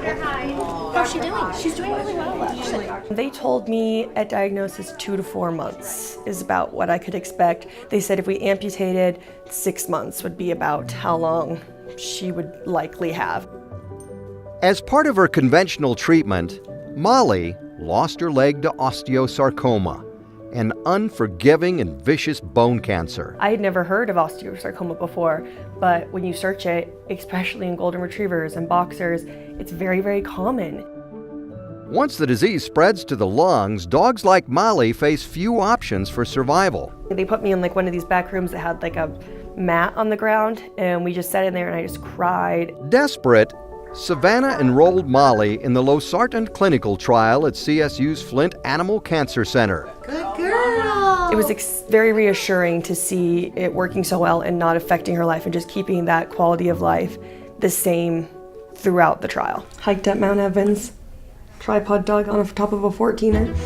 How's she doing? She's doing really well, actually. They told me at diagnosis 2 to 4 months is about what I could expect. They said if we amputated, 6 months would be about how long she would likely have. As part of her conventional treatment, Molly lost her leg to osteosarcoma, an unforgiving and vicious bone cancer. I had never heard of osteosarcoma before, but when you search it, especially in golden retrievers and boxers, it's very, very common. Once the disease spreads to the lungs, dogs like Molly face few options for survival. They put me in like one of these back rooms that had like a mat on the ground, and we just sat in there and I just cried. Desperate, Savannah enrolled Molly in the losartan clinical trial at CSU's Flint Animal Cancer Center. Good girl. It was very reassuring to see it working so well and not affecting her life and just keeping that quality of life the same throughout the trial. Hiked up Mount Evans, tripod dog on top of a 14er.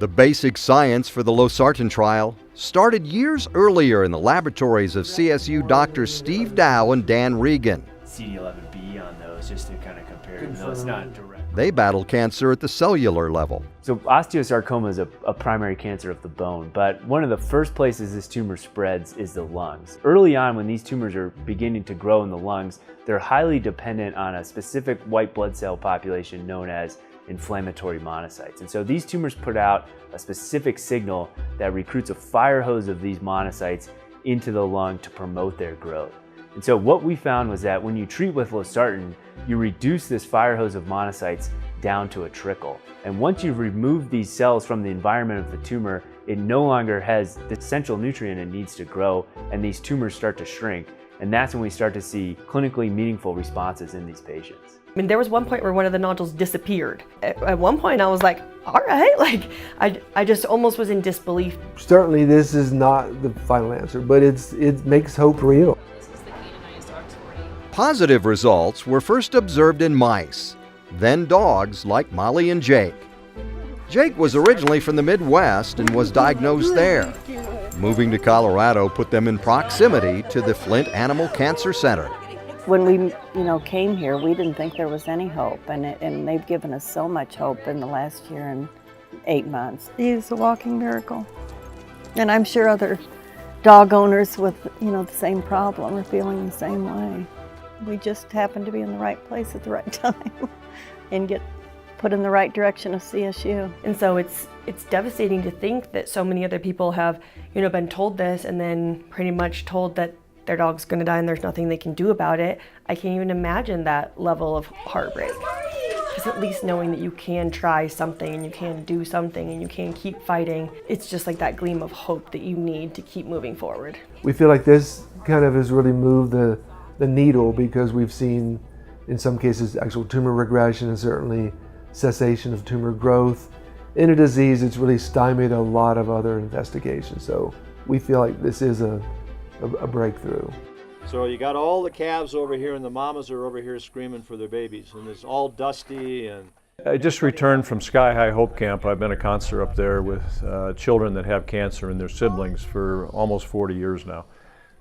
The basic science for the losartan trial started years earlier in the laboratories of CSU doctors Steve Dow and Dan Regan. CD11B on those just to kind of compare. No, it's not direct. They battled cancer at the cellular level. So osteosarcoma is a primary cancer of the bone, but one of the first places this tumor spreads is the lungs. Early on, when these tumors are beginning to grow in the lungs, they're highly dependent on a specific white blood cell population known as inflammatory monocytes. And so these tumors put out a specific signal that recruits a fire hose of these monocytes into the lung to promote their growth. And so what we found was that when you treat with losartan, you reduce this fire hose of monocytes down to a trickle. And once you've removed these cells from the environment of the tumor, it no longer has the essential nutrient it needs to grow, and these tumors start to shrink. And that's when we start to see clinically meaningful responses in these patients. I mean, there was one point where one of the nodules disappeared. At one point I was like, all right, like I just almost was in disbelief. Certainly this is not the final answer, but it makes hope real. Positive results were first observed in mice, then dogs like Molly and Jake. Jake was originally from the Midwest and was diagnosed there. Moving to Colorado put them in proximity to the Flint Animal Cancer Center. When we, came here, we didn't think there was any hope, and they've given us so much hope in the last year and 8 months. He's a walking miracle, and I'm sure other dog owners with, the same problem are feeling the same way. We just happen to be in the right place at the right time and get put in the right direction of CSU. And so it's devastating to think that so many other people have, been told this and then pretty much told that their dog's gonna die and there's nothing they can do about it. I can't even imagine that level of heartbreak. Because at least knowing that you can try something and you can do something and you can keep fighting, it's just like that gleam of hope that you need to keep moving forward. We feel like this kind of has really moved the needle, because we've seen in some cases actual tumor regression and certainly cessation of tumor growth. In a disease, it's really stymied a lot of other investigations. So we feel like this is a breakthrough. So you got all the calves over here and the mamas are over here screaming for their babies, and it's all dusty. And I just returned from Sky High Hope Camp. I've been a counselor up there with children that have cancer and their siblings for almost 40 years now.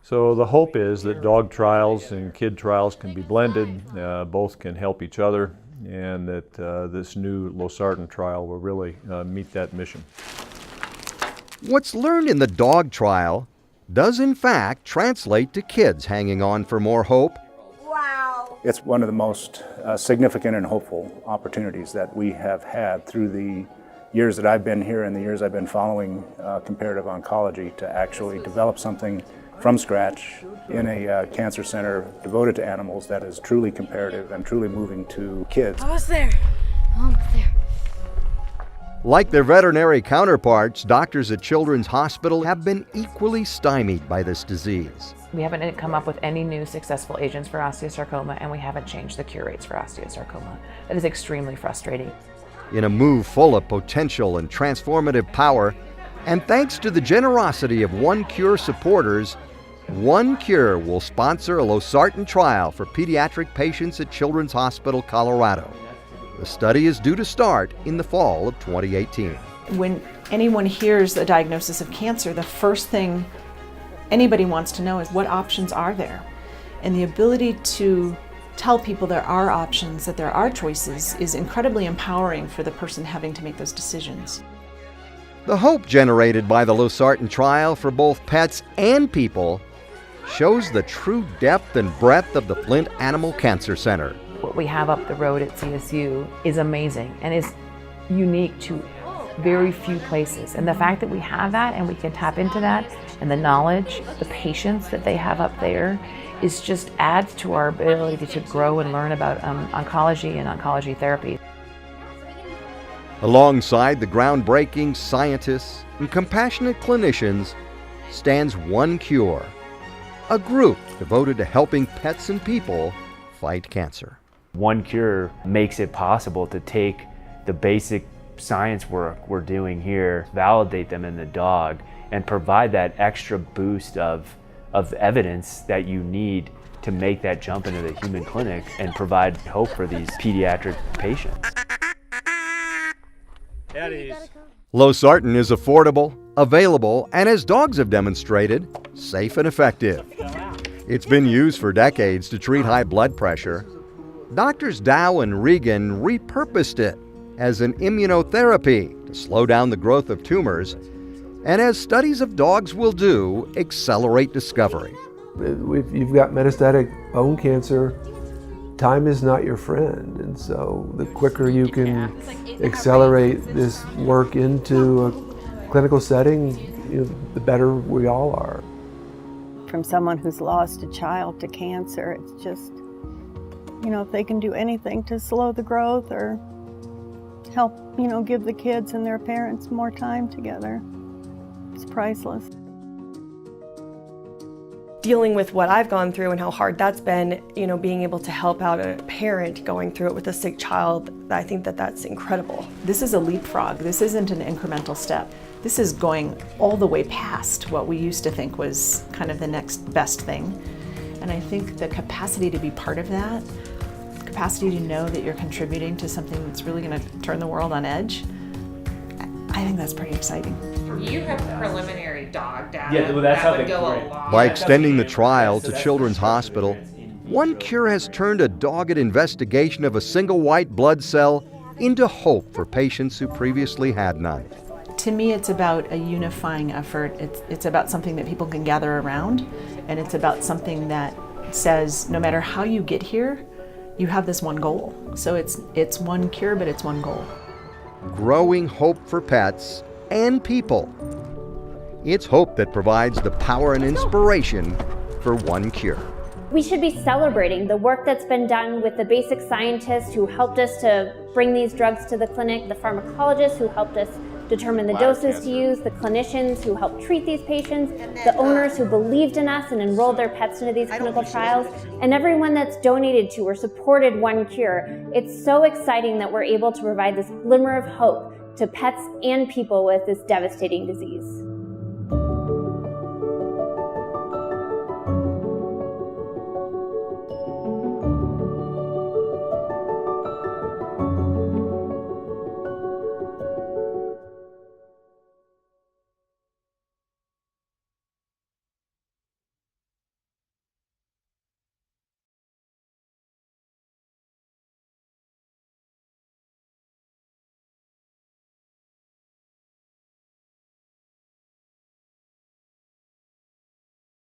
So the hope is that dog trials and kid trials can be blended, both can help each other, and that this new losartan trial will really meet that mission. What's learned in the dog trial does in fact translate to kids hanging on for more hope. Wow! It's one of the most significant and hopeful opportunities that we have had through the years that I've been here and the years I've been following comparative oncology, to actually develop something from scratch in a cancer center devoted to animals that is truly comparative and truly moving to kids. Almost there. Almost there. Like their veterinary counterparts, doctors at Children's Hospital have been equally stymied by this disease. We haven't come up with any new successful agents for osteosarcoma, and we haven't changed the cure rates for osteosarcoma. That is extremely frustrating. In a move full of potential and transformative power, and thanks to the generosity of One Cure supporters, One Cure will sponsor a losartan trial for pediatric patients at Children's Hospital, Colorado. The study is due to start in the fall of 2018. When anyone hears a diagnosis of cancer, the first thing anybody wants to know is what options are there? And the ability to tell people there are options, that there are choices, is incredibly empowering for the person having to make those decisions. The hope generated by the losartan trial for both pets and people shows the true depth and breadth of the Flint Animal Cancer Center. What we have up the road at CSU is amazing and is unique to very few places. And the fact that we have that and we can tap into that, and the knowledge, the patience that they have up there, is just adds to our ability to grow and learn about oncology and oncology therapy. Alongside the groundbreaking scientists and compassionate clinicians stands One Cure, a group devoted to helping pets and people fight cancer. One Cure makes it possible to take the basic science work we're doing here, validate them in the dog, and provide that extra boost of evidence that you need to make that jump into the human clinic and provide hope for these pediatric patients. Losartan is affordable, available, and as dogs have demonstrated, safe and effective. It's been used for decades to treat high blood pressure. Doctors Dow and Regan repurposed it as an immunotherapy to slow down the growth of tumors, and as studies of dogs will do, accelerate discovery. If you've got metastatic bone cancer, time is not your friend, and so the quicker you can accelerate this work into a clinical setting, the better we all are. From someone who's lost a child to cancer, it's just, if they can do anything to slow the growth or help, give the kids and their parents more time together, it's priceless. Dealing with what I've gone through and how hard that's been, being able to help out a parent going through it with a sick child, I think that's incredible. This is a leapfrog. This isn't an incremental step. This is going all the way past what we used to think was kind of the next best thing. And I think the capacity to be part of that, the capacity to know that you're contributing to something that's really going to turn the world on edge, I think that's pretty exciting. You have preliminary dog data Yeah, well, that's how that would they- go right. a long By way. extending the trial to Children's Hospital, One Cure has turned a dogged investigation of a single white blood cell into hope for patients who previously had none. To me, it's about a unifying effort. It's about something that people can gather around, and it's about something that says no matter how you get here, you have this one goal. So it's one cure, but it's one goal. Growing hope for pets and people. It's hope that provides the power and inspiration for One Cure. We should be celebrating the work that's been done with the basic scientists who helped us to bring these drugs to the clinic, the pharmacologists who helped us determine the doses to use, the clinicians who helped treat these patients, the owners who believed in us and enrolled their pets into these clinical trials, and everyone that's donated to or supported One Cure. It's so exciting that we're able to provide this glimmer of hope to pets and people with this devastating disease.